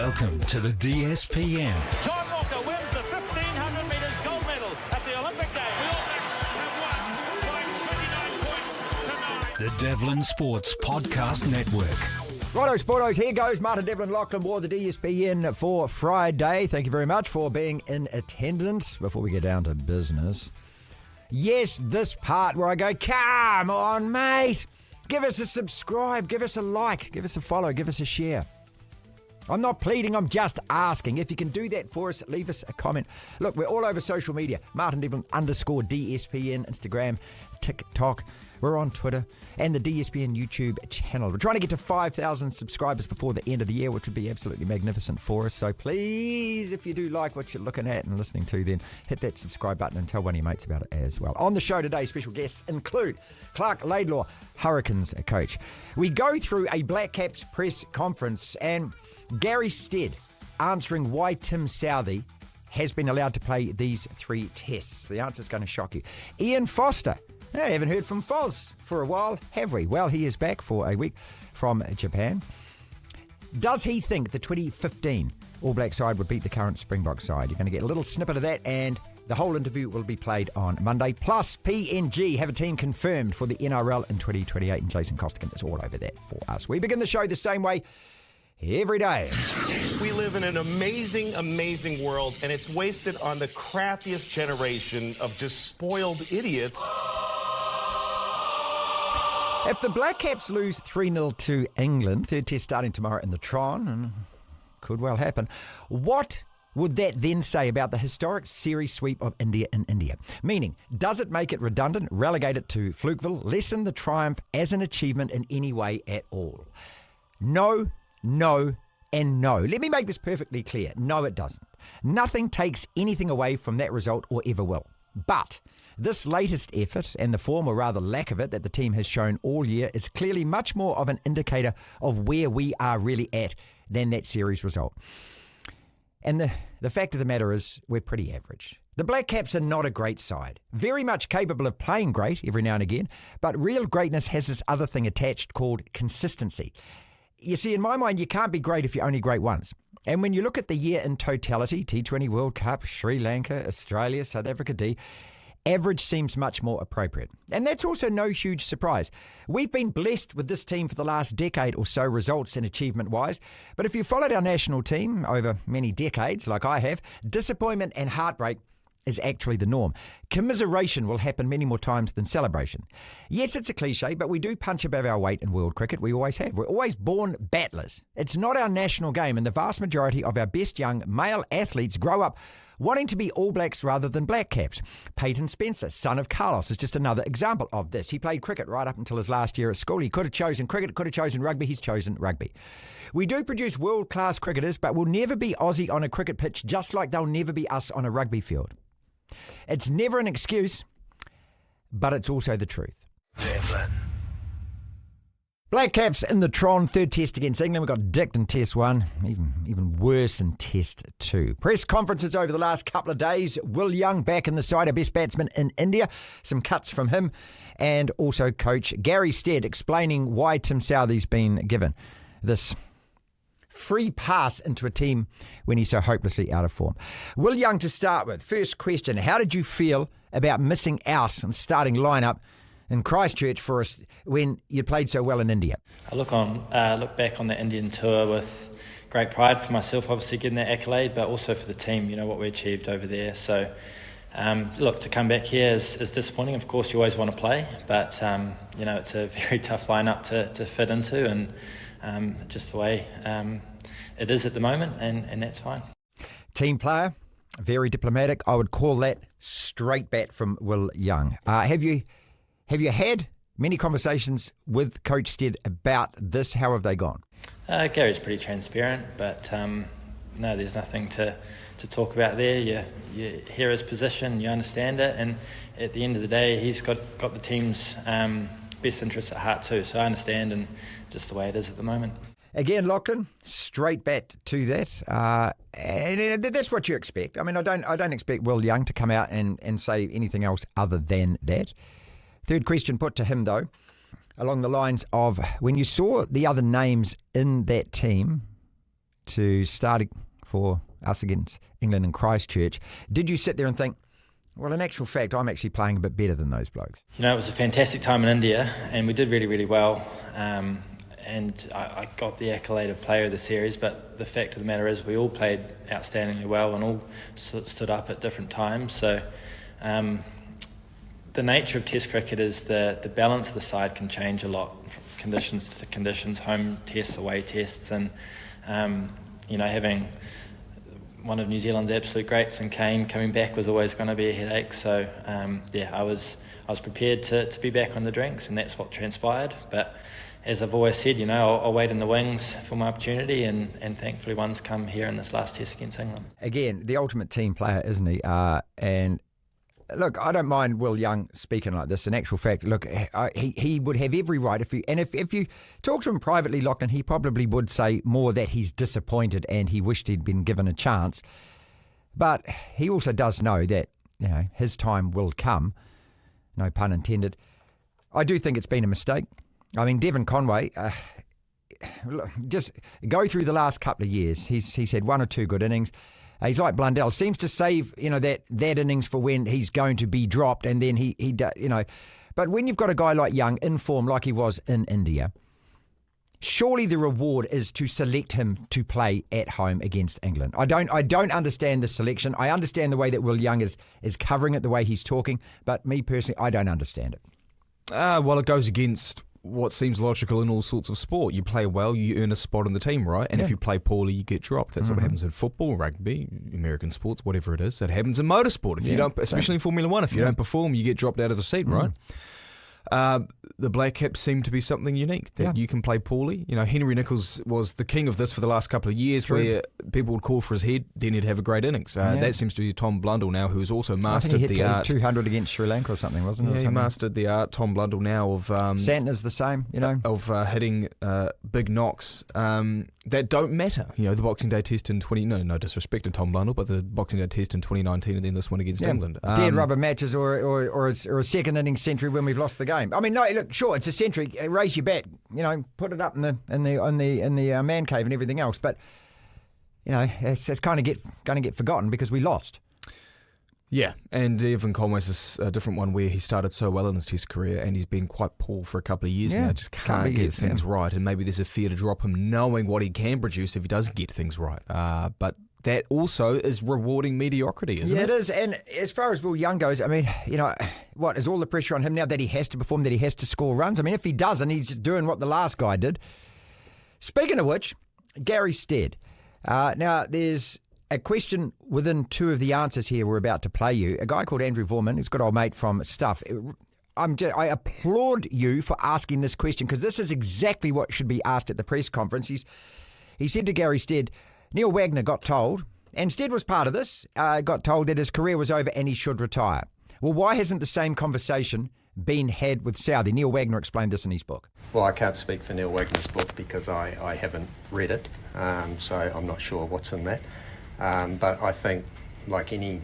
Welcome to the DSPN. John Walker wins the 1,500 metres gold medal at the Olympic Games. The All Blacks have won by 29 points tonight. The Devlin Sports Podcast Network. Righto, Sportos, here goes Martin, Devlin, Lachlan Waugh, the DSPN for Friday. Thank you very much for being in attendance. Before we get down to business, yes, this part where I go, come on, mate. Give us a subscribe, give us a like, give us a follow, give us a share. I'm not pleading, I'm just asking. If you can do that for us, leave us a comment. Look, we're all over social media. Martin Devlin _DSPN, Instagram, TikTok. We're on Twitter and the DSPN YouTube channel. We're trying to get to 5,000 subscribers before the end of the year, which would be absolutely magnificent for us. So please, if you do like what you're looking at and listening to, then hit that subscribe button and tell one of your mates about it as well. On the show today, special guests include Clark Laidlaw, Hurricanes coach. We go through a Black Caps press conference and Gary Stead answering why Tim Southee has been allowed to play these 3 tests. The answer's going to shock you. Ian Foster. I haven't heard from Foz for a while, have we? Well, he is back for a week from Japan. Does he think the 2015 All Black side would beat the current Springbok side? You're going to get a little snippet of that, and the whole interview will be played on Monday. Plus, PNG have a team confirmed for the NRL in 2028, and Jason Costigan is all over that for us. We begin the show the same way every day. We live in an amazing, amazing world, and it's wasted on the crappiest generation of just spoiled idiots. If the Black Caps lose 3-0 to England, third test starting tomorrow in the Tron, and could well happen, what would that then say about the historic series sweep of India in India? Meaning, does it make it redundant, relegate it to Flukeville, lessen the triumph as an achievement in any way at all? No, no, and no. Let me make this perfectly clear. No, it doesn't. Nothing takes anything away from that result or ever will. But this latest effort, and the form or rather lack of it that the team has shown all year, is clearly much more of an indicator of where we are really at than that series result. And the fact of the matter is, we're pretty average. The Black Caps are not a great side. Very much capable of playing great every now and again, but real greatness has this other thing attached called consistency. You see, in my mind, you can't be great if you're only great once. And when you look at the year in totality, T20 World Cup, Sri Lanka, Australia, South Africa D, average seems much more appropriate. And that's also no huge surprise. We've been blessed with this team for the last decade or so, results and achievement-wise. But if you followed our national team over many decades, like I have, disappointment and heartbreak is actually the norm. Commiseration will happen many more times than celebration. Yes, it's a cliche, but we do punch above our weight in world cricket. We always have. We're always born battlers. It's not our national game, and the vast majority of our best young male athletes grow up wanting to be All Blacks rather than Black Caps. Peyton Spencer, son of Carlos, is just another example of this. He played cricket right up until his last year at school. He could have chosen cricket, could have chosen rugby. He's chosen rugby. We do produce world-class cricketers, but we'll never be Aussie on a cricket pitch, just like they'll never be us on a rugby field. It's never an excuse, but it's also the truth. Devlin. Black Caps in the Tron, third test against England. We got dicked in test 1, even worse in test 2. Press conferences over the last couple of days. Will Young back in the side, our best batsman in India. Some cuts from him. And also coach Gary Stead explaining why Tim Southee's been given this free pass into a team when he's so hopelessly out of form. Will Young to start with. First question, how did you feel about missing out on starting lineup in Christchurch for us when you played so well in India? I look back on the Indian tour with great pride for myself, obviously getting that accolade, but also for the team, what we achieved over there. So, to come back here is disappointing. Of course, you always want to play, but, it's a very tough lineup to fit into, and just the way it is at the moment, and that's fine. Team player, very diplomatic. I would call that straight bat from Will Young. Have you had many conversations with Coach Stead about this? How have they gone? Gary's pretty transparent, but no, there's nothing to talk about there. You hear his position, you understand it, and at the end of the day, he's got the team's best interests at heart too. So I understand, and just the way it is at the moment. Again, Lachlan, straight bat to that. And that's what you expect. I mean, I don't expect Will Young to come out and say anything else other than that. Third question put to him, though, along the lines of when you saw the other names in that team to start for us against England in Christchurch. Did you sit there and think, well, in actual fact, I'm actually playing a bit better than those blokes? You know, it was a fantastic time in India, and we did really, really well. And I got the accolade of player of the series, but the fact of the matter is we all played outstandingly well and all stood up at different times. So the nature of Test cricket is the balance of the side can change a lot from conditions to conditions, home tests, away tests, and having one of New Zealand's absolute greats and Kane coming back was always going to be a headache. So I was prepared to be back on the drinks, and that's what transpired. But as I've always said, I'll wait in the wings for my opportunity, and thankfully one's come here in this last test against England. Again, the ultimate team player, isn't he? And look, I don't mind Will Young speaking like this. In actual fact, look, he would have every right. If you talk to him privately, Lachlan, he probably would say more that he's disappointed and he wished he'd been given a chance. But he also does know that his time will come. No pun intended. I do think it's been a mistake. I mean, Devon Conway, just go through the last couple of years. He's had one or two good innings. He's like Blundell, seems to save that innings for when he's going to be dropped, and then he. But when you've got a guy like Young in form like he was in India, surely the reward is to select him to play at home against England. I don't understand the selection. I understand the way that Will Young is covering it, the way he's talking, but me personally, I don't understand it. Well, it goes against what seems logical in all sorts of sport. You play well, you earn a spot in the team, right? And if you play poorly, you get dropped. That's what happens in football, rugby, American sports, whatever it is. It happens in motorsport. If you don't, especially in Formula One, if you don't perform, you get dropped out of the seat, right? The Black Caps seem to be something unique, that you can play poorly. Henry Nicholls was the king of this for the last couple of years, where people would call for his head, then he'd have a great innings. That seems to be Tom Blundell now, who's also mastered he hit the art. 200 against Sri Lanka or something, wasn't it? Yeah, he mastered the art, Tom Blundell now, of Santner's the same, of hitting big knocks that don't matter. The Boxing Day Test in no disrespect to Tom Blundell, but the Boxing Day Test in 2019 and then this one against England. Dead rubber matches or a second innings century when we've lost the game. I mean, no, look, sure, it's a century. Raise your bat, put it up in the man cave and everything else. But it's kind of going to get forgotten because we lost. Yeah, and Devon Conway's a different one where he started so well in his Test career and he's been quite poor for a couple of years now. Just can't get things right, and maybe there's a fear to drop him, knowing what he can produce if he does get things right. But that also is rewarding mediocrity, isn't it? Yeah, it is. And as far as Will Young goes, I mean, what is all the pressure on him now that he has to perform, that he has to score runs? I mean, if he doesn't, he's just doing what the last guy did. Speaking of which, Gary Stead. Now, there's a question within two of the answers here we're about to play you. A guy called Andrew Vorman, who's a good old mate from Stuff. I applaud you for asking this question, because this is exactly what should be asked at the press conference. He said to Gary Stead, Neil Wagner got told, and Stead was part of this, got told that his career was over and he should retire. Well, why hasn't the same conversation been had with Southee? Neil Wagner explained this in his book. Well, I can't speak for Neil Wagner's book because I haven't read it, so I'm not sure what's in that. But I think, like any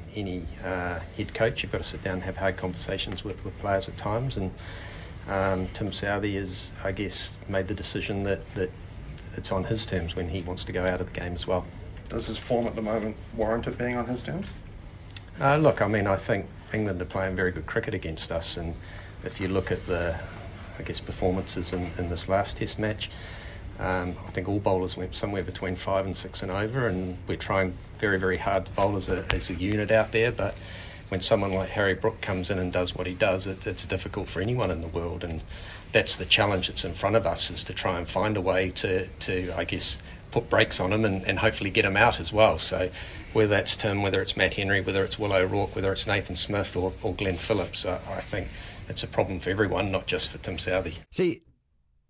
head coach, you've got to sit down and have hard conversations with players at times. And Tim Southee has, I guess, made the decision that it's on his terms when he wants to go out of the game as well. Does his form at the moment warrant it being on his terms? Look, I mean, I think England are playing very good cricket against us, and if you look at the, performances in this last Test match, I think all bowlers went somewhere between 5 and 6 and over, and we're trying very, very hard to bowl as a unit out there. But when someone like Harry Brook comes in and does what he does, it's difficult for anyone in the world, and that's the challenge that's in front of us, is to try and find a way to put brakes on him and hopefully get him out as well. So whether that's Tim, whether it's Matt Henry, whether it's Will O'Rourke, whether it's Nathan Smith or Glenn Phillips, I think it's a problem for everyone, not just for Tim Southee. See,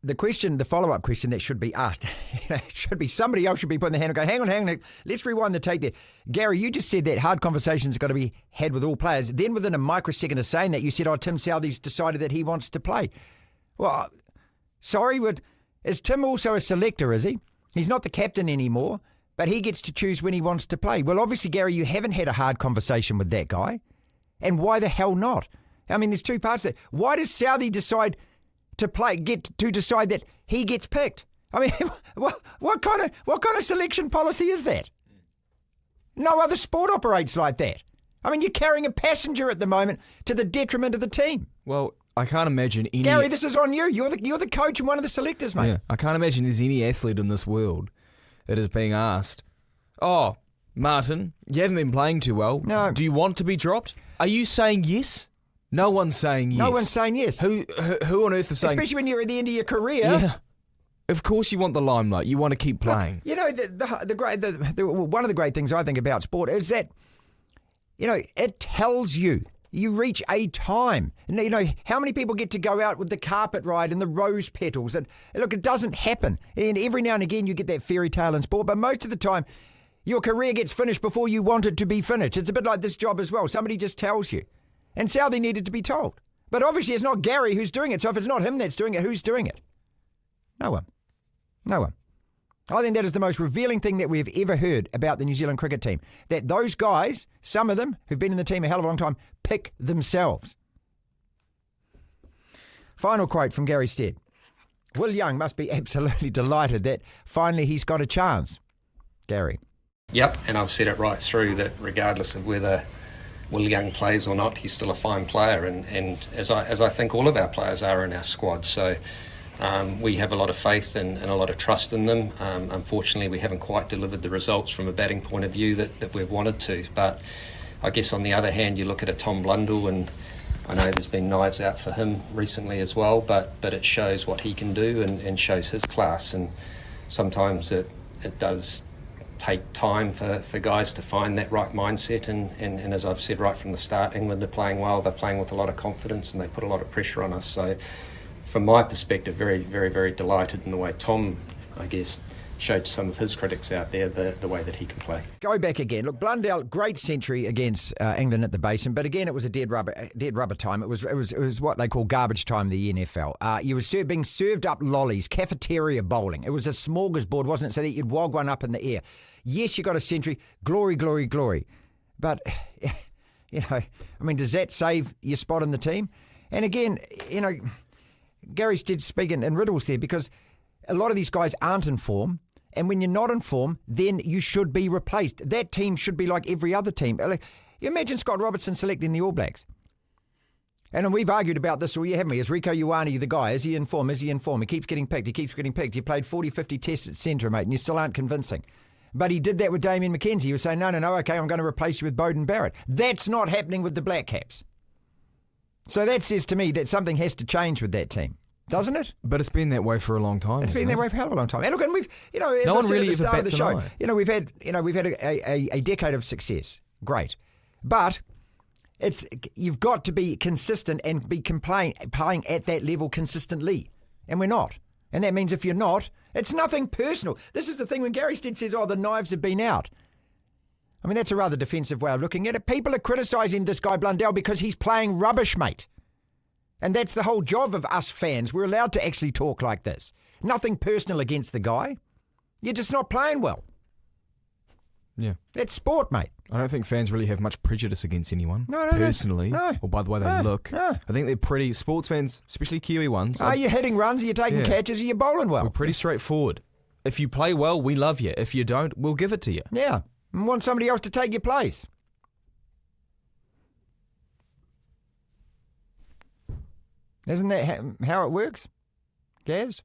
the follow-up question that should be asked, it should be somebody else should be putting their hand and go, hang on, let's rewind the tape there. Gary, you just said that hard conversations got to be had with all players. Then within a microsecond of saying that, you said, Tim Southee's decided that he wants to play. Well, sorry, is Tim also a selector, is he? He's not the captain anymore, but he gets to choose when he wants to play. Well, obviously, Gary, you haven't had a hard conversation with that guy. And why the hell not? I mean, there's two parts there. Why does Southee decide to play, decide that he gets picked? I mean, what kind of selection policy is that? No other sport operates like that. I mean, you're carrying a passenger at the moment to the detriment of the team. Well, I can't imagine any... Gary, this is on you. You're the coach and one of the selectors, mate. Yeah, I can't imagine there's any athlete in this world that is being asked, "Oh, Martin, you haven't been playing too well. No. Do you want to be dropped?" Are you saying yes? No one's saying yes. No one's saying yes. Who on earth is saying... Especially when you're at the end of your career. Yeah. Of course you want the limelight. You want to keep playing. You know, one of the great things I think about sport is that, you know, it tells you. You reach a time. You know, how many people get to go out with the carpet ride and the rose petals? And look, it doesn't happen. And every now and again you get that fairy tale in sport, but most of the time your career gets finished before you want it to be finished. It's a bit like this job as well. Somebody just tells you. And Southee needed to be told. But obviously it's not Gary who's doing it. So if it's not him that's doing it, who's doing it? No one. No one. I think that is the most revealing thing that we've ever heard about the New Zealand cricket team. That those guys, some of them who've been in the team a hell of a long time, pick themselves. Final quote from Gary Stead. Will Young must be absolutely delighted that finally he's got a chance. Gary. Yep, and I've said it right through that regardless of whether Will Young plays or not, he's still a fine player, and as I think all of our players are in our squad. So we have a lot of faith and a lot of trust in them. Unfortunately, we haven't quite delivered the results from a batting point of view that we've wanted to. But I guess on the other hand, you look at a Tom Blundell, and I know there's been knives out for him recently as well, but it shows what he can do and shows his class. And sometimes it does take time for guys to find that right mindset. And as I've said right from the start, England are playing well. They're playing with a lot of confidence and they put a lot of pressure on us. So from my perspective, very, very, very delighted in the way Tom, I guess, showed to some of his critics out there the way that he can play. Go back again. Look, Blundell, great century against England at the Basin, but again, it was a dead rubber time. It was what they call garbage time, the NFL. You were being served up lollies, cafeteria bowling. It was a smorgasbord, wasn't it? So that you'd wog one up in the air. Yes, you got a century. Glory, glory, glory. But, you know, I mean, does that save your spot in the team? And again, you know, Gary Stead speaking in riddles there, because a lot of these guys aren't in form. And when you're not in form, then you should be replaced. That team should be like every other team. You imagine Scott Robertson selecting the All Blacks. And we've argued about this all year, haven't we? Is Rieko Ioane the guy? Is he in form? Is he in form? He keeps getting picked. He keeps getting picked. He played 40, 50 tests at centre, mate, and you still aren't convincing. But he did that with Damien McKenzie. He was saying, no, okay, I'm going to replace you with Bowden Barrett. That's not happening with the Black Caps. So that says to me that something has to change with that team. Doesn't it? But it's been that way for a long time. It's been that way for a hell of a long time. And look, and we've, you know, as no I one said really at the start of the show, we've had a decade of success. Great, but you've got to be consistent and be playing at that level consistently, and we're not. And that means if you're not, it's nothing personal. This is the thing when Gary Stead says, "Oh, the knives have been out." I mean, that's a rather defensive way of looking at it. People are criticising this guy Blundell because he's playing rubbish, mate. And that's the whole job of us fans. We're allowed to actually talk like this. Nothing personal against the guy. You're just not playing well. Yeah. That's sport, mate. I don't think fans really have much prejudice against anyone. No, personally. No. Or by the way they look. No. I think they're pretty, sports fans, especially Kiwi ones. Are you hitting runs? Are you taking catches? Are you bowling well? We're pretty straightforward. If you play well, we love you. If you don't, we'll give it to you. Yeah. And want somebody else to take your place. Isn't that how it works, Gaz?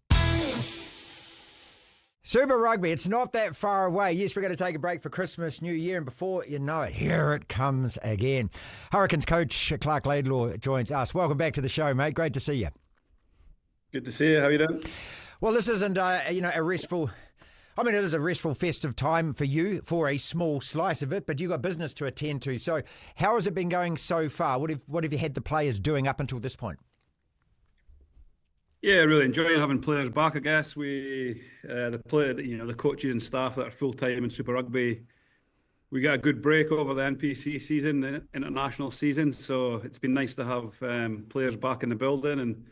Super Rugby, it's not that far away. Yes, we're going to take a break for Christmas, New Year, and before you know it, here it comes again. Hurricanes coach Clark Laidlaw joins us. Welcome back to the show, mate. Great to see you. Good to see you. How are you doing? Well, this isn't a restful... I mean, it is a restful, festive time for you, for a small slice of it, but you've got business to attend to. So how has it been going so far? What have you had the players doing up until this point? Yeah, really enjoying having players back. I guess the coaches and staff that are full time in Super Rugby, we got a good break over the NPC season, the international season. So it's been nice to have players back in the building and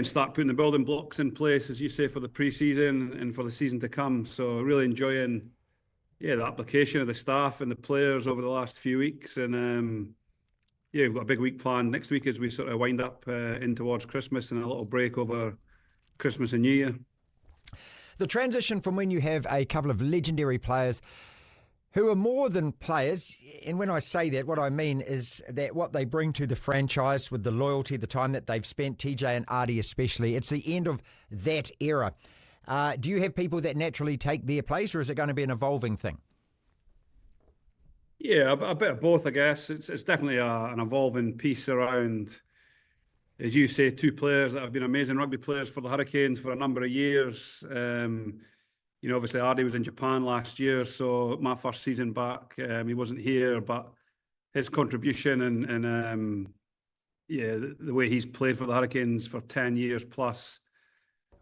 start putting the building blocks in place, as you say, for the pre-season and for the season to come. So really enjoying, the application of the staff and the players over the last few weeks, and we've got a big week planned next week as we sort of wind up in towards Christmas and a little break over Christmas and New Year. The transition from when you have a couple of legendary players who are more than players, and when I say that, what I mean is that what they bring to the franchise with the loyalty, the time that they've spent, TJ and Artie especially, it's the end of that era. Do you have people that naturally take their place, or is it going to be an evolving thing? Yeah, a bit of both, I guess. It's definitely an evolving piece around, as you say, two players that have been amazing rugby players for the Hurricanes for a number of years. Obviously Artie was in Japan last year, so my first season back, he wasn't here, but his contribution and the way he's played for the Hurricanes for 10 years plus.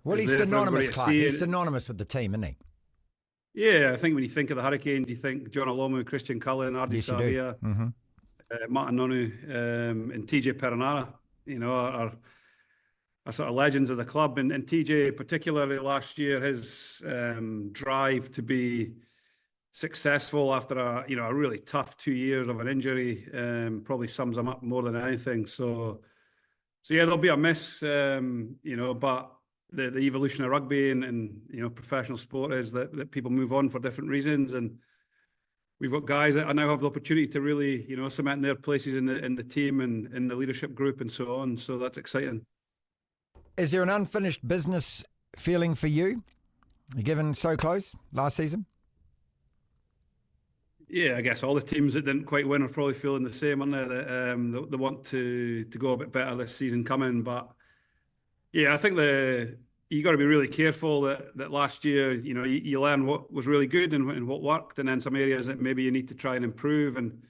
Well, he's synonymous, Clark. He's synonymous with the team, isn't he? Yeah, I think when you think of the Hurricanes, you think John Olomu, Christian Cullen, Artie Savia, Martin Nonu, and TJ Perenara, are sort of legends of the club. And TJ, particularly last year, his drive to be successful after a really tough 2 years of an injury probably sums him up more than anything. So yeah, there'll be a miss, but the evolution of rugby and professional sport is that people move on for different reasons, and we've got guys that now have the opportunity to really cement their places in the team and in the leadership group and so on. So that's exciting. Is there an unfinished business feeling for you, given so close last season? Yeah, I guess all the teams that didn't quite win are probably feeling the same, aren't they? That they want to go a bit better this season coming, but yeah, I think you got to be really careful that last year, you learn what was really good and what worked, and then some areas that maybe you need to try and improve. And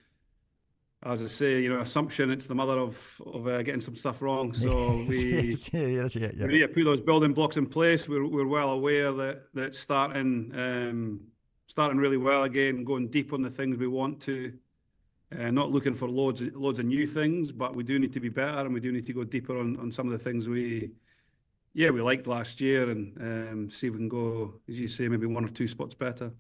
as I say, assumption, it's the mother of getting some stuff wrong. So we need to put those building blocks in place. We're well aware that starting really well again, going deep on the things we want to. Not looking for loads of new things, but we do need to be better, and we do need to go deeper on some of the things we liked last year, and see if we can go, as you say, maybe one or two spots better.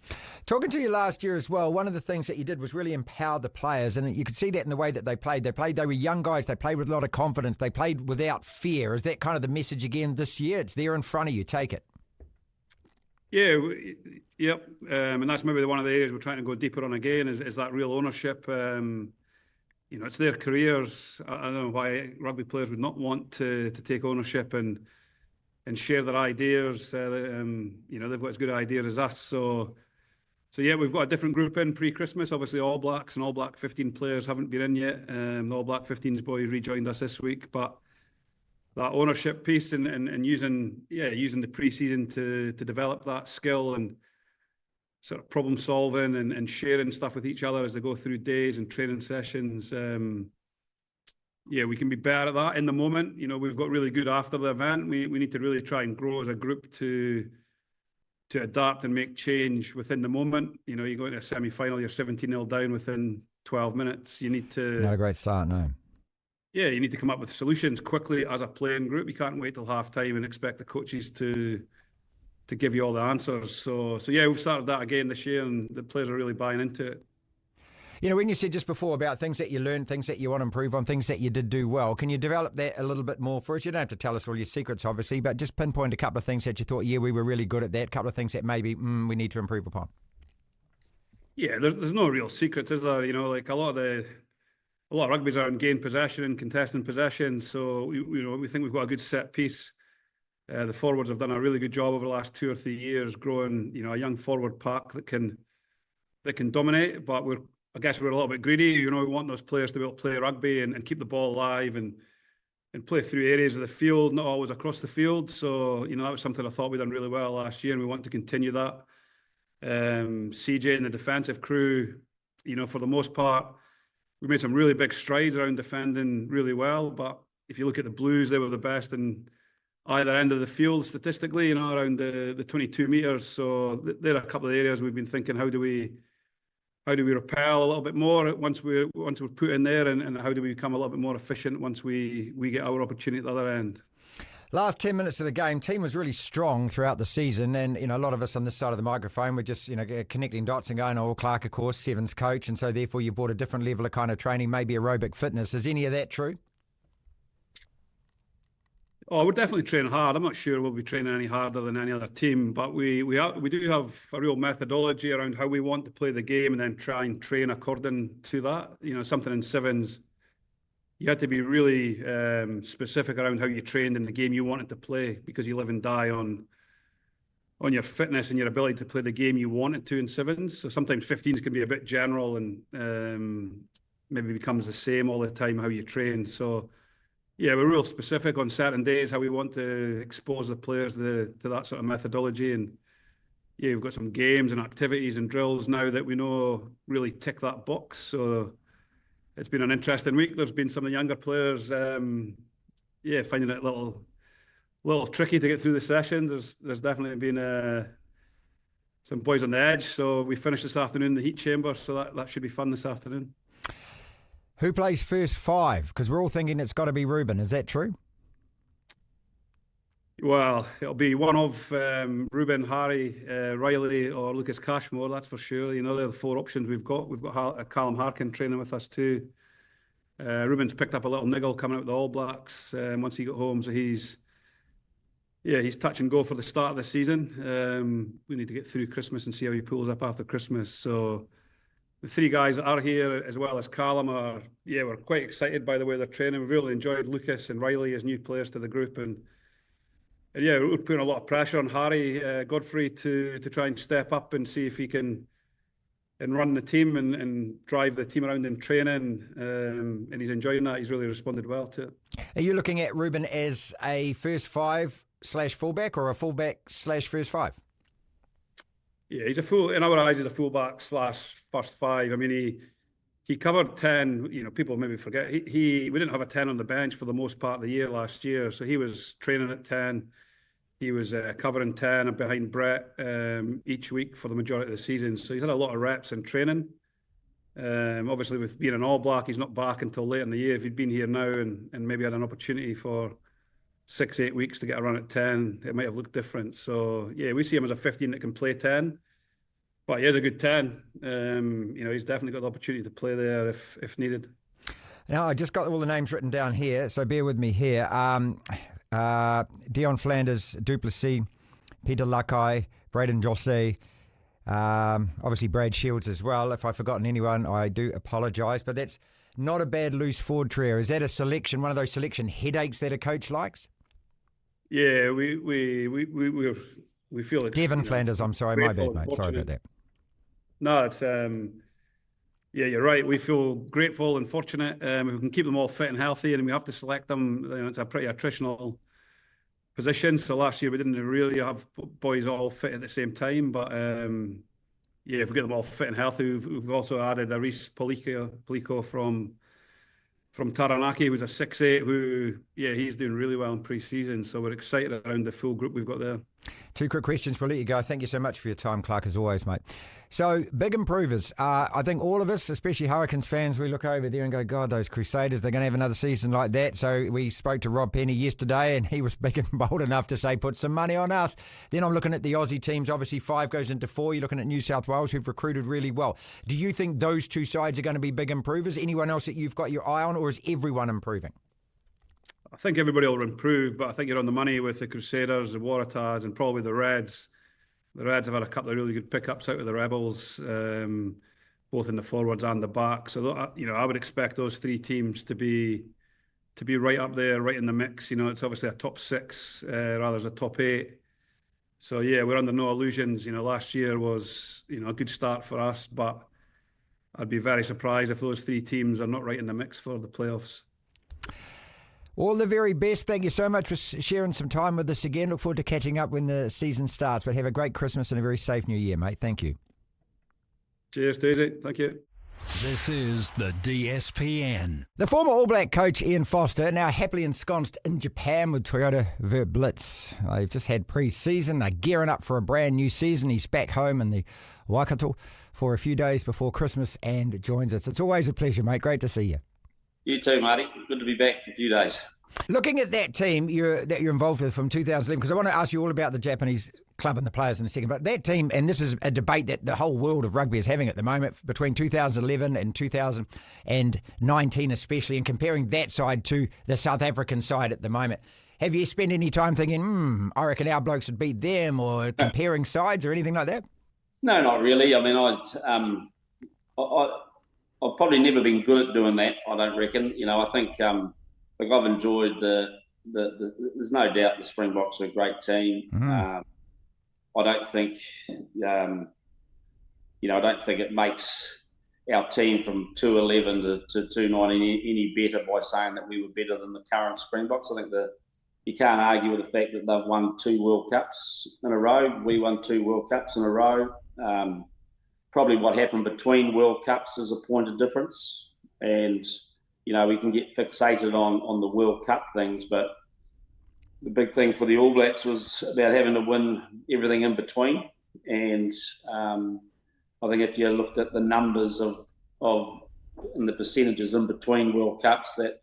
Talking to you last year as well, one of the things that you did was really empower the players, and you could see that in the way that they played. They were young guys. They played with a lot of confidence. They played without fear. Is that kind of the message again this year? It's there in front of you. Take it. Yeah, yep. And that's maybe one of the areas we're trying to go deeper on again is that real ownership. It's their careers. I don't know why rugby players would not want to take ownership and share their ideas. They've got as good ideas as us. So yeah, we've got a different group in pre-Christmas. Obviously, All Blacks and All Black 15 players haven't been in yet. The All Black 15s boys rejoined us this week, but that ownership piece and using the pre-season to develop that skill and sort of problem solving and sharing stuff with each other as they go through days and training sessions. We can be better at that in the moment. We've got really good after the event. We need to really try and grow as a group to adapt and make change within the moment. You go into a semi-final, you're 17-0 down within 12 minutes. You need to... Not a great start, no. Yeah, you need to come up with solutions quickly as a playing group. You can't wait till half-time and expect the coaches to give you all the answers. So yeah, we've started that again this year, and the players are really buying into it. When you said just before about things that you learned, things that you want to improve on, things that you did do well, can you develop that a little bit more for us? You don't have to tell us all your secrets, obviously, but just pinpoint a couple of things that you thought, we were really good at that, a couple of things that maybe we need to improve upon. Yeah, there's no real secrets, is there? Like a lot of rugby's are in gain possession and contesting possession, so we think we've got a good set piece. The forwards have done a really good job over the last 2 or 3 years growing, a young forward pack that can dominate, but I guess we're a little bit greedy. We want those players to be able to play rugby and keep the ball alive and play through areas of the field, not always across the field. So, that was something I thought we'd done really well last year, and we want to continue that. CJ and the defensive crew, for the most part, we made some really big strides around defending really well. But if you look at the Blues, they were the best in either end of the field statistically, around the 22 metres. So there are a couple of areas we've been thinking, how do we repel a little bit more once we're put in there, and how do we become a little bit more efficient once we get our opportunity at the other end? Last 10 minutes of the game, team was really strong throughout the season, and a lot of us on this side of the microphone were just connecting dots and going, Clark, of course, Sevens coach, and so therefore you brought a different level of kind of training, maybe aerobic fitness. Is any of that true? Oh, we're definitely training hard. I'm not sure we'll be training any harder than any other team, but we do have a real methodology around how we want to play the game and then try and train according to that. You know, something in sevens, you had to be really specific around how you trained in the game you wanted to play, because you live and die on your fitness and your ability to play the game you wanted to in sevens. So sometimes 15s can be a bit general and maybe becomes the same all the time how you train. So yeah, we're real specific on certain days how we want to expose the players to that sort of methodology. And yeah, we've got some games and activities and drills now that we know really tick that box. So it's been an interesting week. There's been some of the younger players, finding it a little tricky to get through the sessions. There's definitely been some boys on the edge. So we finished this afternoon in the heat chamber, so that should be fun this afternoon. Who plays first five? Because we're all thinking it's got to be Ruben. Is that true? Well, it'll be one of Ruben, Harry, Riley or Lucas Cashmore, that's for sure. You know, they're the four options we've got. We've got Callum Harkin training with us too. Ruben's picked up a little niggle coming out with the All Blacks once he got home, so he's touch and go for the start of the season. We need to get through Christmas and see how he pulls up after Christmas. So the three guys that are here, as well as Callum, we're quite excited by the way they're training. We've really enjoyed Lucas and Riley as new players to the group, and we're putting a lot of pressure on Harry Godfrey to try and step up and see if he can and run the team and drive the team around in training. And he's enjoying that. He's really responded well to it. Are you looking at Ruben as a first five / fullback or a fullback / first five? Yeah, in our eyes, he's a fullback / first five. I mean, he covered 10. You know, people maybe forget we didn't have a 10 on the bench for the most part of the year last year, so he was training at 10. He was covering 10 and behind Brett each week for the majority of the season. So he's had a lot of reps in training. Obviously, with being an All Black, he's not back until late in the year. If he'd been here now and maybe had an opportunity for 6-8 weeks to get a run at 10, it might have looked different. So yeah, we see him as a 15 that can play 10. But he is a good 10. He's definitely got the opportunity to play there if needed. Now, I just got all the names written down here, so bear with me here. Dion Flanders, Duplessis, Peter Lakai, Braden Jose, obviously Brad Shields as well. If I've forgotten anyone, I do apologise. But that's not a bad loose forward trio. Is that a selection, one of those selection headaches that a coach likes? Yeah, we feel it's... Devin Flanders, I'm sorry, my bad, mate. Sorry about that. No, it's... you're right. We feel grateful and fortunate. If we can keep them all fit and healthy, and we have to select them, it's a pretty attritional position. So last year we didn't really have boys all fit at the same time. But if we get them all fit and healthy, we've also added a Reece Polico from Taranaki, who's a 6'8", who, he's doing really well in pre-season. So we're excited around the full group we've got there. Two quick questions. We'll let you go. Thank you so much for your time, Clark, as always, mate. So, big improvers. I think all of us, especially Hurricanes fans, we look over there and go, God, those Crusaders, they're going to have another season like that. So we spoke to Rob Penny yesterday and he was big and bold enough to say, put some money on us. Then I'm looking at the Aussie teams. Obviously, 5 goes into 4. You're looking at New South Wales, who've recruited really well. Do you think those two sides are going to be big improvers? Anyone else that you've got your eye on, or is everyone improving? I think everybody will improve, but I think you're on the money with the Crusaders, the Waratahs, and probably the Reds. The Reds have had a couple of really good pickups out of the Rebels, both in the forwards and the back. So, I would expect those 3 teams to be right up there, right in the mix. It's obviously a top 6 rather than a top 8. So, we're under no illusions. Last year was, a good start for us, but I'd be very surprised if those 3 teams are not right in the mix for the playoffs. All the very best. Thank you so much for sharing some time with us again. Look forward to catching up when the season starts. But have a great Christmas and a very safe New Year, mate. Thank you. Cheers, Daisy. Thank you. This is the DSPN. The former All Black coach Ian Foster now happily ensconced in Japan with Toyota Verblitz. They've just had pre-season. They're gearing up for a brand new season. He's back home in the Waikato for a few days before Christmas and joins us. It's always a pleasure, mate. Great to see you. You too, Marty. Good to be back for a few days. Looking at that team that you're involved with from 2011, because I want to ask you all about the Japanese club and the players in a second, but that team, and this is a debate that the whole world of rugby is having at the moment, between 2011 and 2019 especially, and comparing that side to the South African side at the moment. Have you spent any time thinking, I reckon our blokes would beat them, or comparing sides or anything like that? No, not really. I mean, I've probably never been good at doing that, I don't reckon. I think I've enjoyed there's no doubt the Springboks are a great team. I don't think, I don't think it makes our team from 211 to 290 any better by saying that we were better than the current Springboks. I think that you can't argue with the fact that they've won 2 World Cups in a row. We won 2 World Cups in a row. Probably what happened between World Cups is a point of difference. And, we can get fixated on the World Cup things, but the big thing for the All Blacks was about having to win everything in between. And I think if you looked at the numbers of and the percentages in between World Cups, that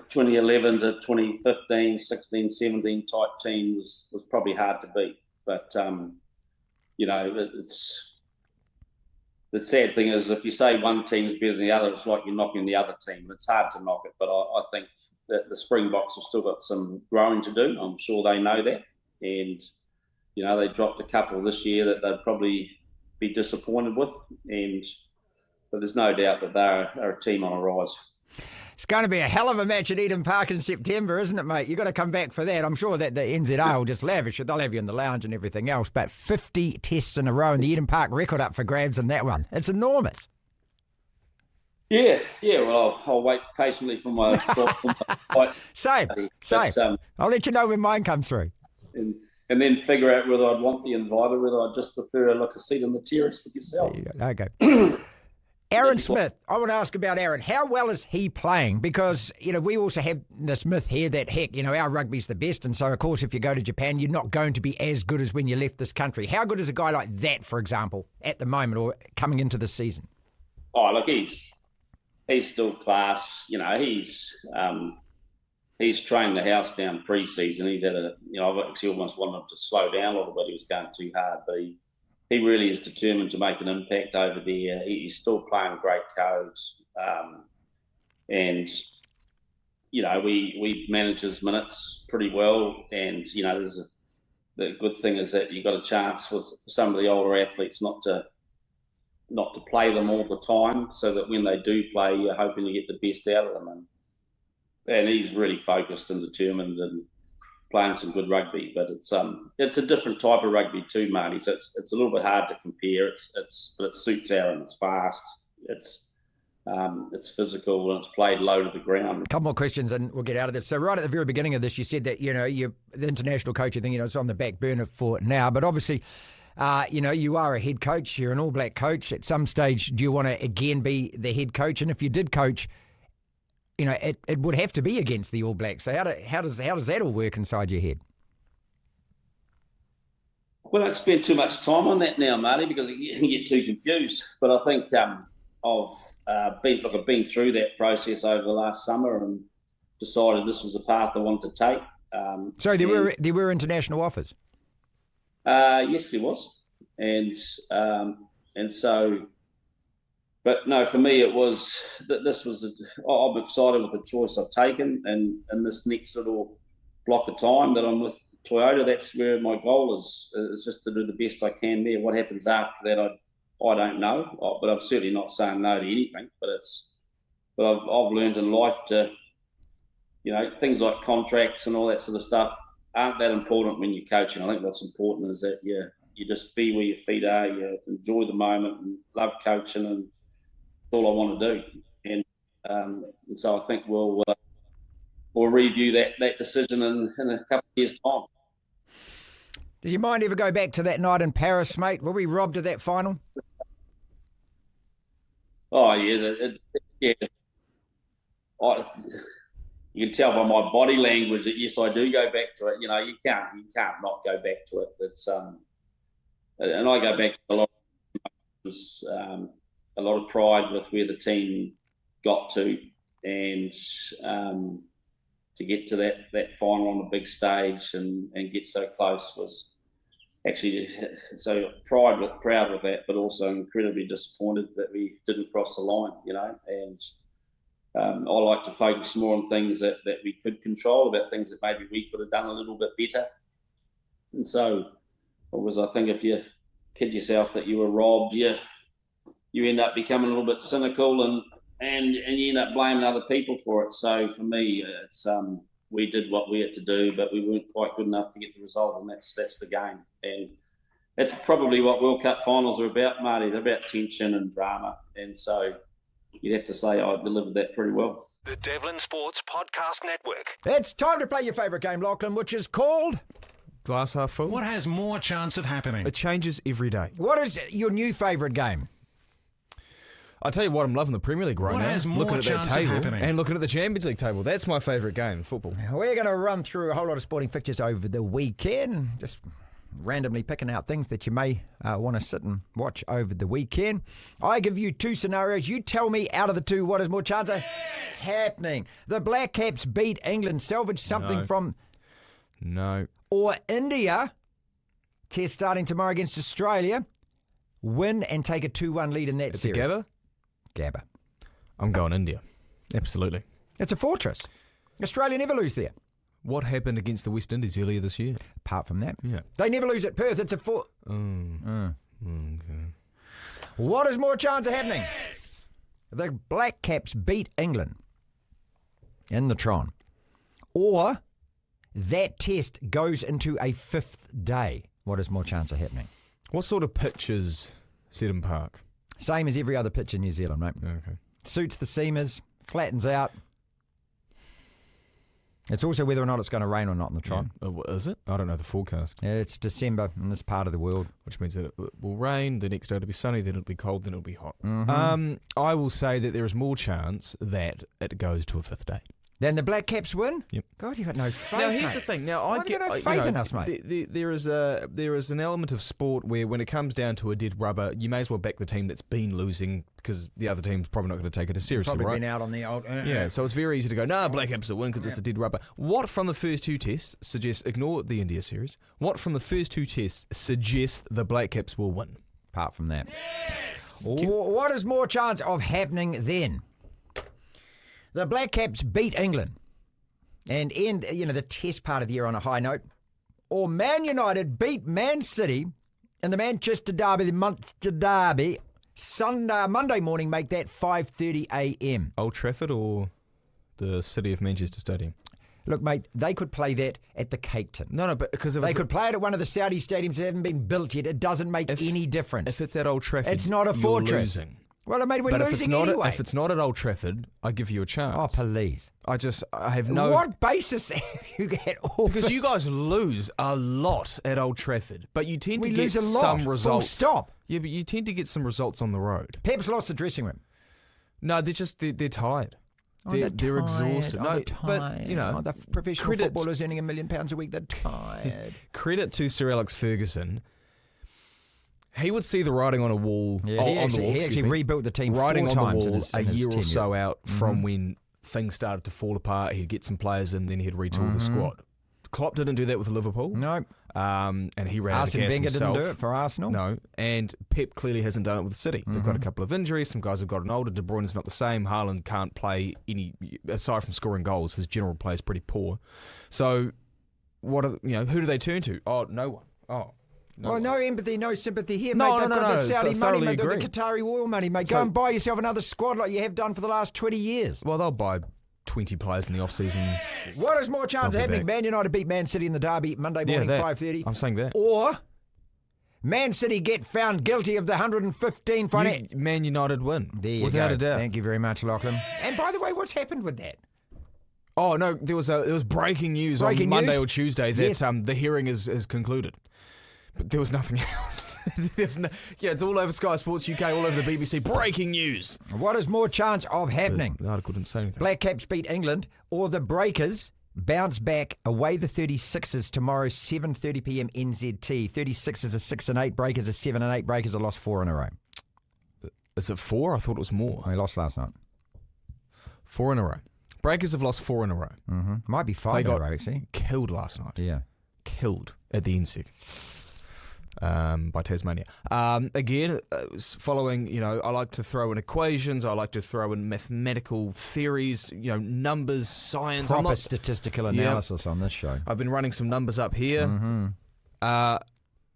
2011 to 2015, 16, 17 type team was probably hard to beat. But, the sad thing is if you say one team's better than the other, it's like you're knocking the other team. It's hard to knock it, but I think that the Springboks have still got some growing to do. I'm sure they know that. And, they dropped a couple this year that they'd probably be disappointed with. But there's no doubt that they're a team on a rise. It's going to be a hell of a match at Eden Park in September, isn't it, mate? You've got to come back for that. I'm sure that the NZR will just lavish it. They'll have you in the lounge and everything else. But 50 tests in a row and the Eden Park record up for grabs in that one. It's enormous. Yeah. Well, I'll wait patiently for my fight. Same. But, I'll let you know when mine comes through. And then figure out whether I'd want the invite or whether I'd just prefer a seat on the terrace with yourself. There you go. Okay. Aaron Smith, I want to ask about Aaron. How well is he playing? Because, we also have this myth here that, heck, our rugby's the best. And so, of course, if you go to Japan, you're not going to be as good as when you left this country. How good is a guy like that, for example, at the moment or coming into the season? Oh, look, he's still class. He's trained the house down pre-season. He's had I actually almost wanted him to slow down a little bit. He was going too hard, but he really is determined to make an impact over there. He's still playing great codes. And, we manage his minutes pretty well. And, the good thing is that you've got a chance with some of the older athletes not to play them all the time, so that when they do play, you're hoping to get the best out of them. And he's really focused and determined and playing some good rugby, but it's a different type of rugby too, Marty. So it's a little bit hard to compare. But it suits Aaron. It's fast. It's physical and it's played low to the ground. A couple more questions and we'll get out of this. So right at the very beginning of this, you said that you're the international coaching thing. It's on the back burner for now. But obviously, you are a head coach. You're an All Black coach. At some stage, do you want to again be the head coach? And if you did coach, it would have to be against the All Blacks. So how does that all work inside your head? We don't spend too much time on that now, Marty, because you can get too confused. But I think I've been through that process over the last summer and decided this was the path I wanted to take. So there were international offers. Yes, there was, and so. But no, for me, it was that this was. I'm excited with the choice I've taken, and in this next little block of time that I'm with Toyota, that's where my goal is just to do the best I can there. What happens after that, I don't know. But I'm certainly not saying no to anything. But I've learned in life to, things like contracts and all that sort of stuff aren't that important when you're coaching. I think what's important is that you just be where your feet are, you enjoy the moment, and love coaching and. All I want to do, and so I think we'll review that decision in a couple of years' time. Did you mind ever go back to that night in Paris, mate? Were we robbed of that final? Oh yeah, yeah. You can tell by my body language that yes, I do go back to it. You can't not go back to it. It's and I go back to a lot of pride with where the team got to, and to get to that final on the big stage and get so close was actually so proud with that, but also incredibly disappointed that we didn't cross the line, and I like to focus more on things that we could control, about things that maybe we could have done a little bit better. And so, I think if you kid yourself that you were robbed, you end up becoming a little bit cynical and you end up blaming other people for it. So for me, it's we did what we had to do, but we weren't quite good enough to get the result, and that's the game. And that's probably what World Cup finals are about, Marty. They're about tension and drama, and so you'd have to say I delivered that pretty well. The Devlin Sports Podcast Network. It's time to play your favourite game, Lachlan, which is called Glass half full. What has more chance of happening? It changes every day. What is your new favourite game? I tell you what, I'm loving the Premier League right What now. has more looking at that chance of table happening? and looking at the Champions League table. That's my favourite game, football. We're going to run through a whole lot of sporting fixtures over the weekend, just randomly picking out things that you may want to sit and watch over the weekend. I give you two scenarios. You tell me out of the two what has more chance of happening. The Black Caps beat England, salvage something from... No. Or India, test starting tomorrow against Australia, win and take a 2-1 lead in that series. Together? Gabba. I'm going India. Absolutely. It's a fortress. Australia never lose there. What happened against the West Indies earlier this year? Apart from that. Yeah. They never lose at Perth. It's a Okay. What is more chance of happening? The Black Caps beat England in the Tron. Or that test goes into a fifth day. What is more chance of happening? What sort of pitch is Seddon Park? Same as every other pitch in New Zealand, mate. Okay. Suits the seamers, flattens out. It's also whether or not it's going to rain or not in the Tron. Yeah. Is it? I don't know the forecast. Yeah, it's December in this part of the world. Which means that it will rain, the next day it'll be sunny, then it'll be cold, then it'll be hot. Mm-hmm. I will say that there is more chance that it goes to a fifth day. Then the Black Caps win? Yep. God, you've got no faith, Now, here's mate. the thing. Now, Why have you got no faith in us, mate? There is an element of sport where when it comes down to a dead rubber, you may as well back the team that's been losing because the other team's probably not going to take it as seriously, Probably right? been out on the old... Yeah, so it's very easy to go, Black Caps will win because it's a dead rubber. What from the first two tests suggests, ignore the India series, what from the first two tests suggests the Black Caps will win? Apart from that. What is more chance of happening then? The Black Caps beat England and end, the test part of the year on a high note. Or Man United beat Man City in the Manchester Derby, the Munster Derby, Monday morning, make that 5:30 a.m. Old Trafford or the City of Manchester Stadium? Look, mate, they could play that at the Cape Town. No, but because they could play it at one of the Saudi stadiums that haven't been built yet. It doesn't make any difference. If it's at Old Trafford, it's not a you're fortress. Losing. Well, mate, we're losing anyway. If it's not at Old Trafford, I give you a chance. Oh, please. I have no... What basis have you got all Because you guys lose a lot at Old Trafford, but you tend to get some results. Full stop. Yeah, but you tend to get some results on the road. Pep's lost the dressing room. No, they're tired. They're tired. exhausted. They're tired. But, the professional footballers earning $1 million a week, they're tired. Credit to Sir Alex Ferguson. He would see the writing on a wall. Yeah, he actually rebuilt the team writing 4 on times the wall a year or so out Mm-hmm. from when things started to fall apart. He'd get some players in, then he'd retool the squad. Klopp didn't do that with Liverpool. No. And he ran Arsene out of gas Wenger himself. didn't do it for Arsenal. No. And Pep clearly hasn't done it with City. They've got a couple of injuries. Some guys have gotten older. De Bruyne's not the same. Haaland can't play any, aside from scoring goals. His general play is pretty poor. So, who do they turn to? Oh, no one. Oh. No empathy, no sympathy here, No, mate. They've got the Saudi money, mate. agree. The Qatari oil money, mate. Go and buy yourself another squad like you have done for the last 20 years. Well, they'll buy 20 players in the off-season. What is more chance of happening? back. Man United beat Man City in the derby Monday morning, 5:30. I'm saying that. Or Man City get found guilty of the 115 finance. Man United win. There you without go. a doubt. Thank you very much, Lachlan. And by the way, what's happened with that? Oh, no, there was breaking news on Monday or Tuesday that the hearing is concluded. But there was nothing else. It's all over Sky Sports UK, all over the BBC. Breaking news. What is more chance of happening? The article didn't say anything. Black Caps beat England, or the Breakers bounce back away the 36ers tomorrow, 7:30 p.m. NZT. 36ers are 6-8, Breakers are 7-8. Breakers have lost 4 in a row. Is it 4? I thought it was more. They lost last night. 4 in a row. Breakers have lost 4 in a row. Mm-hmm. Might be 5 in a row, actually. Killed last night. Yeah. Killed at the NSEC. by Tasmania. Again, following, I like to throw in equations, I like to throw in mathematical theories, numbers, science. Proper statistical analysis on this show. I've been running some numbers up here.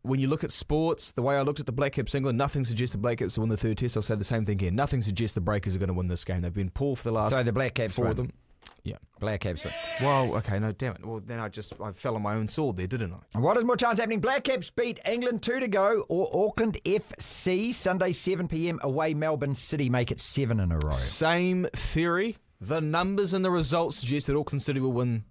When you look at sports, the way I looked at the Black Caps England, nothing suggests the Black Caps will win the third test. I'll say the same thing here. Nothing suggests the Breakers are going to win this game. They've been poor for the last... So the Black Caps four win. of them. Yeah. Black Caps win. Well, okay, no, damn it. Well, then I fell on my own sword there, didn't I? What is more chance happening? Black Caps beat England 2 to go, or Auckland FC, Sunday 7 p.m, away Melbourne City, make it 7 in a row. Same theory. The numbers and the results suggest that Auckland City will win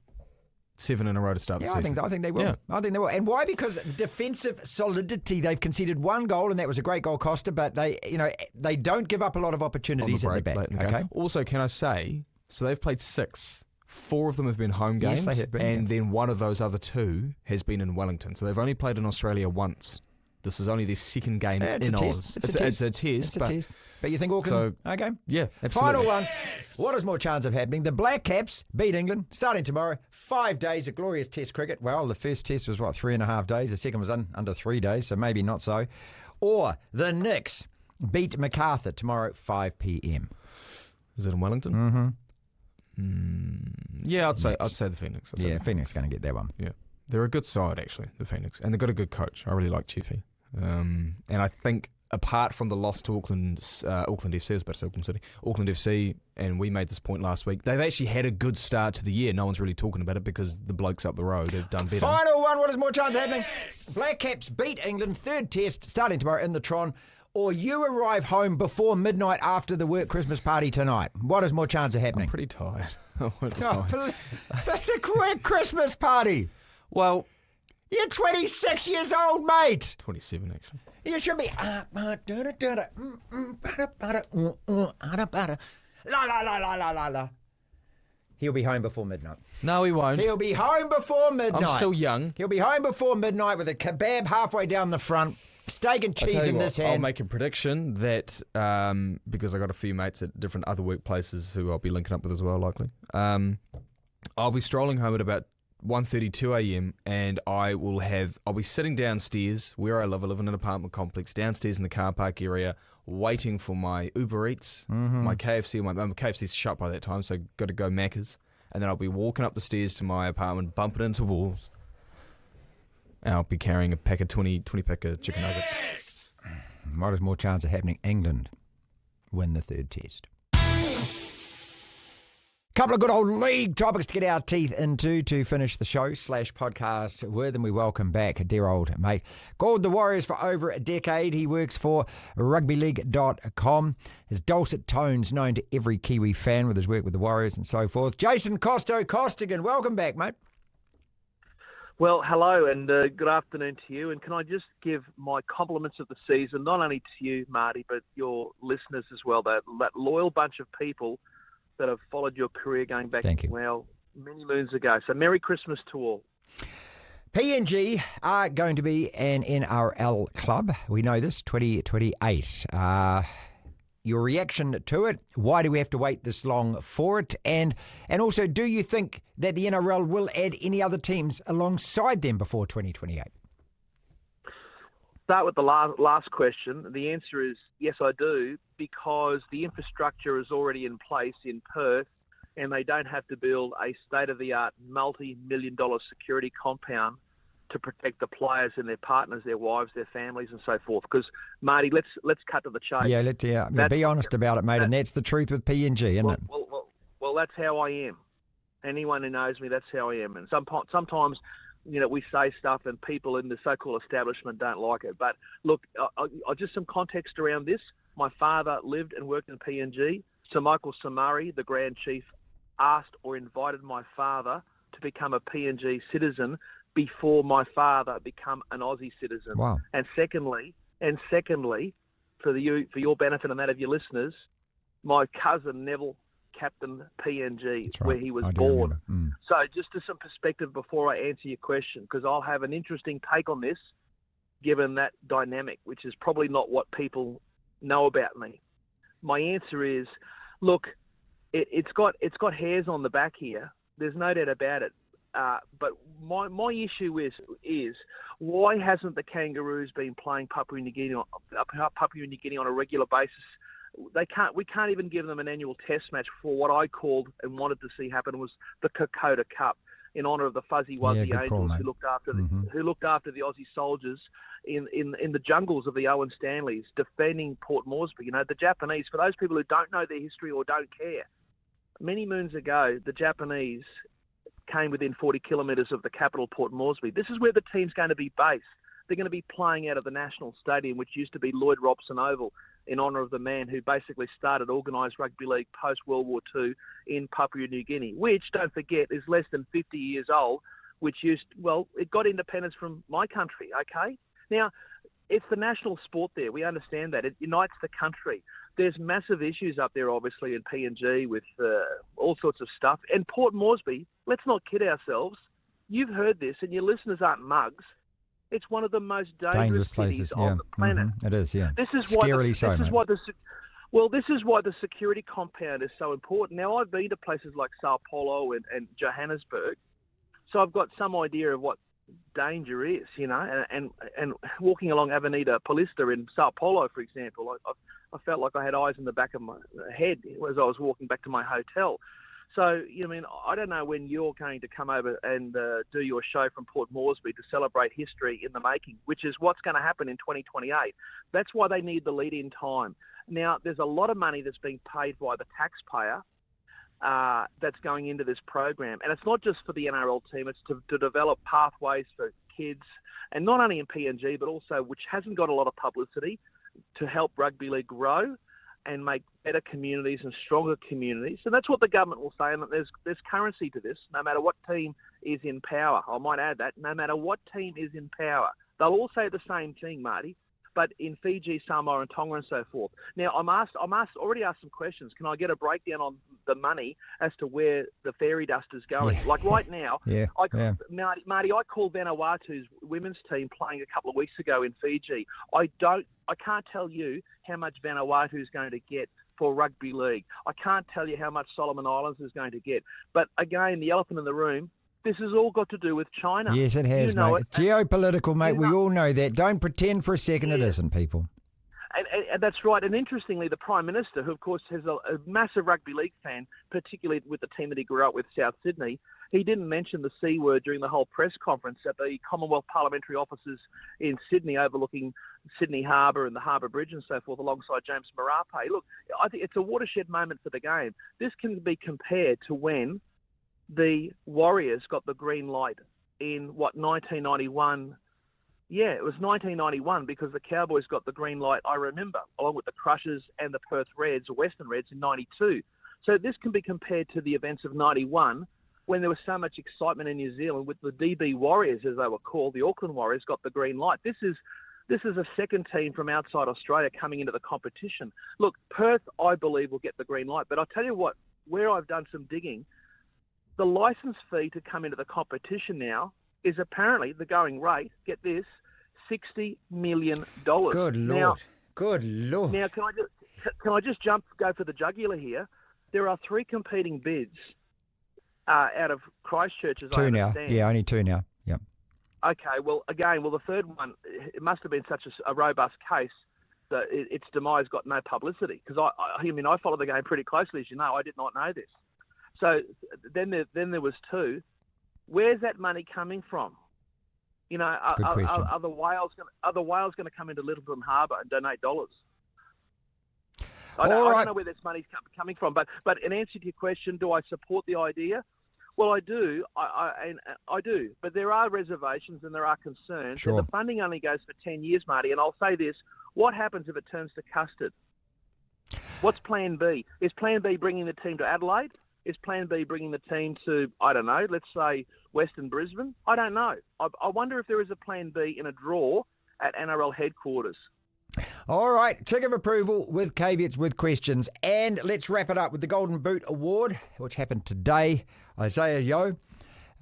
7 in a row to start the season. I think they will. Yeah. I think they will. And why? Because defensive solidity. They've conceded 1 goal, and that was a great goal, Costa. But they don't give up a lot of opportunities at the back. Okay. Also, can I say, so they've played 6. 4 of them have been home games, Yes, they have been, and then one of those other 2 has been in Wellington. So they've only played in Australia once. This is only their second game in Oz. It's a test. But you think Auckland? Okay. Yeah, absolutely. Final one. What is more chance of happening? The Black Caps beat England starting tomorrow. 5 days of glorious test cricket. Well, the first test was, 3.5 days. The second was under 3 days, so maybe not so. Or the Knicks beat Macarthur tomorrow, 5 p.m. Is it in Wellington? Yeah, I'd say the Phoenix. Phoenix is going to get that one. Yeah, they're a good side actually, the Phoenix, and they've got a good coach. I really like Chiefy, and I think apart from the loss to Auckland FC, I was about to say Auckland City, Auckland FC, and we made this point last week. They've actually had a good start to the year. No one's really talking about it because the blokes up the road have done better. Final one. What is more chance happening? Black Caps beat England. 3rd test starting tomorrow in the Tron. Or you arrive home before midnight after the work Christmas party tonight. What is more chance of happening? I'm pretty tired. That's a quick Christmas party. Well, you're 26 years old, mate. 27, actually. You should be. La. He'll be home before midnight. No, he won't. He'll be home before midnight. I'm still young. He'll be home before midnight with a kebab halfway down the front. Steak and cheese in this hand. I'll make a prediction that, because I got a few mates at different other workplaces who I'll be linking up with as well, likely. I'll be strolling home at about 1:32 a.m. and I'll be sitting downstairs where I live. I live in an apartment complex, downstairs in the car park area, waiting for my Uber Eats, my KFC. My KFC's shut by that time, so got to go Macca's. And then I'll be walking up the stairs to my apartment, bumping into walls. And I'll be carrying a pack of 20 pack of chicken nuggets. What is more chance of happening? England win the 3rd test. Couple of good old league topics to get our teeth into to finish the show /podcast with, and we welcome back a dear old mate called the Warriors for over a decade. He works for rugbyleague.com. His dulcet tones known to every Kiwi fan with his work with the Warriors and so forth. Jason Costo Costigan, welcome back, mate. Well, hello and good afternoon to you. And can I just give my compliments of the season, not only to you, Marty, but your listeners as well, that loyal bunch of people that have followed your career going back, well, many moons ago. So Merry Christmas to all. PNG are going to be an NRL club. We know this, 2028. Your reaction to it? Why do we have to wait this long for it? And also, do you think that the NRL will add any other teams alongside them before 2028? Start with the last question. The answer is yes, I do, because the infrastructure is already in place in Perth, and they don't have to build a state-of-the-art multi-million-dollar security compound to protect the players and their partners, their wives, their families, and so forth. Because, Marty, let's cut to the chase. Yeah, be honest about it, mate, and that's the truth with PNG, isn't it? Well, that's how I am. Anyone who knows me, that's how I am. And sometimes, we say stuff and people in the so-called establishment don't like it. But look, just some context around this. My father lived and worked in PNG. Sir Michael Samari, the Grand Chief, asked or invited my father to become a PNG citizen before my father become an Aussie citizen. Wow. And secondly, for your benefit and that of your listeners, my cousin Neville captained PNG, right, where he was born. So just to some perspective before I answer your question, because I'll have an interesting take on this, given that dynamic, which is probably not what people know about me. My answer is, look, it's got hairs on the back here. There's no doubt about it. But my issue is why hasn't the Kangaroos been playing Papua New Guinea on a regular basis? We can't even give them an annual test match for what I called and wanted to see happen was the Costo Cup in honour of the Fuzzy Wuzzy Angels who looked after the Aussie soldiers in the jungles of the Owen Stanleys defending Port Moresby. The Japanese, for those people who don't know their history or don't care, many moons ago the Japanese came within 40 kilometres of the capital, Port Moresby. This is where the team's going to be based. They're going to be playing out of the National Stadium, which used to be Lloyd Robson Oval, in honour of the man who basically started organised rugby league post-World War II in Papua New Guinea, which, don't forget, is less than 50 years old, it got independence from my country, okay? Now, it's the national sport there. We understand that. It unites the country. There's massive issues up there, obviously, in PNG with all sorts of stuff. And Port Moresby, let's not kid ourselves. You've heard this, and your listeners aren't mugs. It's one of the most dangerous places on the planet. Mm-hmm. It is, yeah. This is Scarily so, mate. This is why the security compound is so important. Now, I've been to places like Sao Paulo and Johannesburg, so I've got some idea of what danger is, and walking along Avenida Paulista in Sao Paulo, for example, I felt like I had eyes in the back of my head as I was walking back to my hotel. So, I don't know when you're going to come over and do your show from Port Moresby to celebrate history in the making, which is what's going to happen in 2028. That's why they need the lead-in time. Now, there's a lot of money that's being paid by the taxpayer that's going into this program. And it's not just for the NRL team, it's to develop pathways for kids, and not only in PNG, but also, which hasn't got a lot of publicity, to help rugby league grow and make better communities and stronger communities. And that's what the government will say, and there's currency to this, no matter what team is in power. I might add that, no matter what team is in power. They'll all say the same thing, Marty, but in Fiji, Samoa and Tonga and so forth. Now, I'm already asked some questions. Can I get a breakdown on the money as to where the fairy dust is going? Yeah. Like right now, Marty, I called Vanuatu's women's team playing a couple of weeks ago in Fiji. I can't tell you how much Vanuatu is going to get for rugby league. I can't tell you how much Solomon Islands is going to get. But again, the elephant in the room, this has all got to do with China. Yes, it has, mate. Geopolitical, mate. We all know that. Don't pretend for a second it isn't, people. And that's right. And interestingly, the Prime Minister, who, of course, is a massive rugby league fan, particularly with the team that he grew up with, South Sydney, he didn't mention the C word during the whole press conference at the Commonwealth Parliamentary offices in Sydney, overlooking Sydney Harbour and the Harbour Bridge and so forth, alongside James Marape. Look, I think it's a watershed moment for the game. This can be compared to when the Warriors got the green light in, 1991? Yeah, it was 1991, because the Cowboys got the green light, I remember, along with the Crushers and the Perth Reds, or Western Reds, in 92. So this can be compared to the events of 91, when there was so much excitement in New Zealand with the DB Warriors, as they were called. The Auckland Warriors got the green light. This is a second team from outside Australia coming into the competition. Look, Perth, I believe, will get the green light. But I'll tell you what, where I've done some digging, the licence fee to come into the competition now is apparently the going rate, get this, $60 million. Good Lord. Good Lord. Now, can I just go for the jugular here? There are 3 competing bids out of Christchurch, as I understand. Now. Yeah, only 2 now. Yep. Okay, the third one, it must have been such a robust case that its demise got no publicity. Because I follow the game pretty closely, as you know. I did not know this. So then there was 2. Where's that money coming from? Are the whales going to come into Lyttelton Harbour and donate dollars? I don't know where this money's coming from, but in answer to your question, do I support the idea? Well, I do. I do. But there are reservations and there are concerns. Sure. And the funding only goes for 10 years, Marty. And I'll say this: what happens if it turns to custard? What's Plan B? Is Plan B bringing the team to Adelaide? Is Plan B bringing the team to, I don't know, let's say Western Brisbane? I don't know. I wonder if there is a Plan B in a draw at NRL headquarters. All right, tick of approval with caveats, with questions. And let's wrap it up with the Golden Boot Award, which happened today. Isaiah Yeo.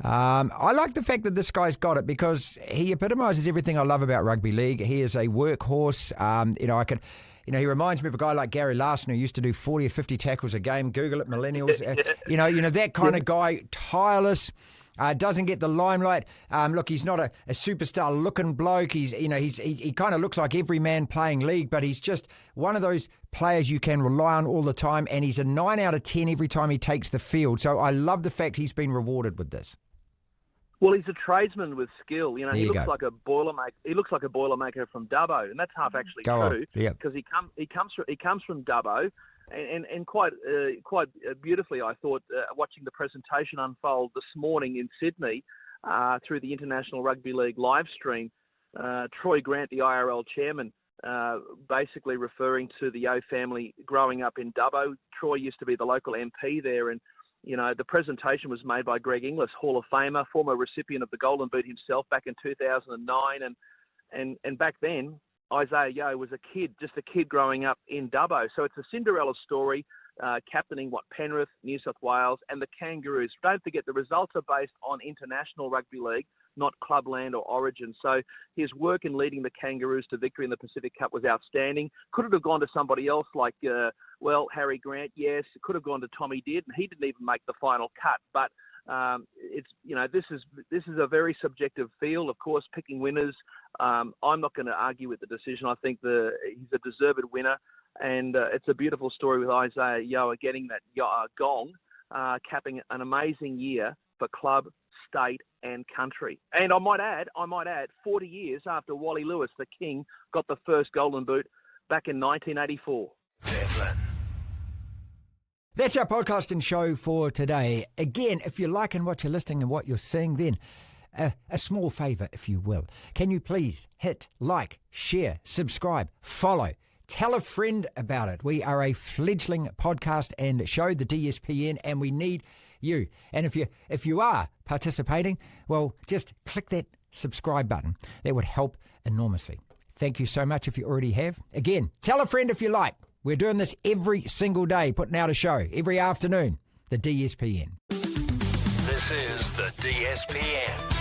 I like the fact that this guy's got it because he epitomises everything I love about rugby league. He is a workhorse. He reminds me of a guy like Gary Larson, who used to do 40 or 50 tackles a game. Google it, millennials. That kind of guy, tireless. Doesn't get the limelight. Look, he's not a superstar looking bloke. He kind of looks like every man playing league, but he's just one of those players you can rely on all the time, and he's a 9 out of 10 every time he takes the field. So I love the fact he's been rewarded with this. Well, he's a tradesman with skill. You know, he looks go. like a boilermaker. He looks like a boilermaker from Dubbo, and that's half actually true. Because he comes from Dubbo, and quite beautifully, I thought, watching the presentation unfold this morning in Sydney through the International Rugby League live stream. Troy Grant, the IRL chairman, basically referring to the O family growing up in Dubbo. Troy used to be the local MP there, and you know, the presentation was made by Greg Inglis, Hall of Famer, former recipient of the Golden Boot himself back in 2009. And back then, Isaiah Yeo was just a kid growing up in Dubbo. So it's a Cinderella story, captaining Penrith, New South Wales, and the Kangaroos. Don't forget, the results are based on international rugby league, not clubland or origin. So his work in leading the Kangaroos to victory in the Pacific Cup was outstanding. Could it have gone to somebody else like, Harry Grant? Yes. It could have gone to Tommy Did, and he didn't even make the final cut. But this is a very subjective field. Of course, picking winners. I'm not going to argue with the decision. I think he's a deserved winner, and it's a beautiful story with Isaiah Yeo getting that gong, capping an amazing year for club, state and country. And I might add, 40 years after Wally Lewis, the King, got the first Golden Boot back in 1984. Devlin. That's our podcast and show for today. Again, if you're liking what you're listening and what you're seeing, then a small favour, if you will. Can you please hit like, share, subscribe, follow, tell a friend about it. We are a fledgling podcast and show, the DSPN, and we need you. And if you are participating, well, just click that subscribe button. That would help enormously. Thank you so much if you already have. Again, tell a friend if you like. We're doing this every single day, putting out a show every afternoon. The DSPN. This is the DSPN.